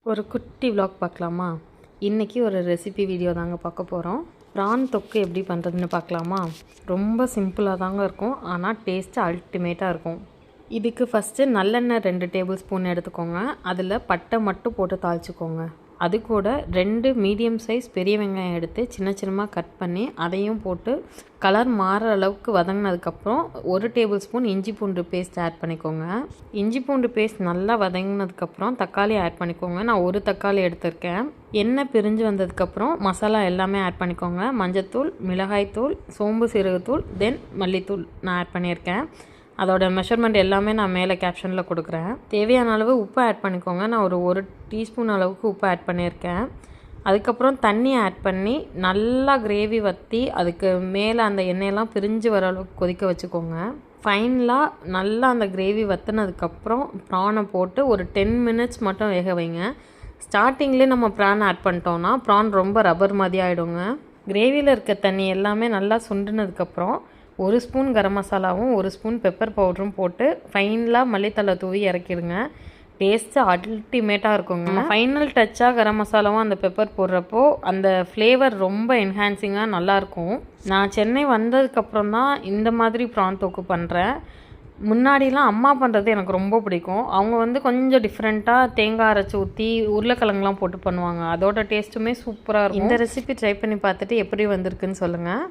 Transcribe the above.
ஒரு குட்டி vlog பார்க்கலாமா? இன்றைக்கி ஒரு ரெசிபி வீடியோ தாங்க பார்க்க போகிறோம். ப்ரான் தொக்கு எப்படி பண்ணுறதுன்னு பார்க்கலாமா? ரொம்ப சிம்பிளாக தாங்க இருக்கும், ஆனால் டேஸ்ட்டு அல்டிமேட்டாக இருக்கும். இதுக்கு ஃபஸ்ட்டு நல்லெண்ணெய் 2 டேபிள் ஸ்பூன் எடுத்துக்கோங்க. அதில் பட்டை மட்டும் போட்டு தாளிச்சுக்கோங்க. அது கூட 2 மீடியம் சைஸ் பெரிய வெங்காயம் எடுத்து சின்ன சின்னமாக கட் பண்ணி அதையும் போட்டு கலர் மாறுற அளவுக்கு வதங்கினதுக்கப்புறம் 1 டேபிள் ஸ்பூன் இஞ்சி பூண்டு பேஸ்ட் ஆட் பண்ணிக்கோங்க. இஞ்சி பூண்டு பேஸ்ட் நல்லா வதங்கினதுக்கப்புறம் தக்காளி ஆட் பண்ணிக்கோங்க. நான் 1 தக்காளி எடுத்திருக்கேன். எண்ணெய் பிரிஞ்சு வந்ததுக்கப்புறம் மசாலா எல்லாமே ஆட் பண்ணிக்கோங்க. மஞ்சத்தூள், மிளகாய்த்தூள், சோம்பு சீரகத்தூள், தென் மல்லித்தூள் நான் ஆட் பண்ணியிருக்கேன். அதோட மெஷர்மெண்ட் எல்லாமே நான் மேலே கேப்ஷனில் கொடுக்குறேன். தேவையான அளவு உப்பு ஆட் பண்ணிக்கோங்க. நான் ஒரு டீஸ்பூன் அளவுக்கு உப்பு ஆட் பண்ணியிருக்கேன். அதுக்கப்புறம் தண்ணி ஆட் பண்ணி நல்லா கிரேவி வற்றி அதுக்கு மேலே அந்த எண்ணெயெல்லாம் பிரிஞ்சு வர அளவுக்கு கொதிக்க வச்சுக்கோங்க. ஃபைனலாக நல்லா அந்த கிரேவி வற்றினதுக்கப்புறம் ப்ரானை போட்டு ஒரு 10 மினிட்ஸ் மட்டும் வேக வைங்க. ஸ்டார்டிங்லேயே நம்ம ப்ரான் ஆட் பண்ணிட்டோன்னா ப்ரான் ரொம்ப ரப்பர் மாதிரி ஆகிடுங்க. கிரேவியில் இருக்க தண்ணி எல்லாமே நல்லா சுண்டினதுக்கப்புறம் 1 ஸ்பூன் கரம் மசாலாவும் 1 ஸ்பூன் பெப்பர் பவுடரும் போட்டு ஃபைனலாக மல்லித்தலை தூவி இறக்கிடுங்க. டேஸ்ட்டு அல்டிமேட்டாக இருக்குங்க. ஃபைனல் டச்சாக கரம் மசாலாவும் அந்த பெப்பர் போடுறப்போ அந்த ஃப்ளேவர் ரொம்ப என்ஹான்சிங்காக நல்லாயிருக்கும். நான் சென்னை வந்ததுக்கப்புறம் தான் இந்த மாதிரி ப்ரான் தொக்கு பண்ணுறேன். முன்னாடிலாம் அம்மா பண்ணுறது எனக்கு ரொம்ப பிடிக்கும். அவங்க கொஞ்சம் டிஃப்ரெண்ட்டாக தேங்காய் அரைச்சி ஊற்றி உருளைக்கிழங்குலாம் போட்டு பண்ணுவாங்க. அதோட டேஸ்ட்டுமே சூப்பராக இருக்கும். இந்த ரெசிபி ட்ரை பண்ணி பார்த்துட்டு எப்படி வந்திருக்குன்னு சொல்லுங்கள்.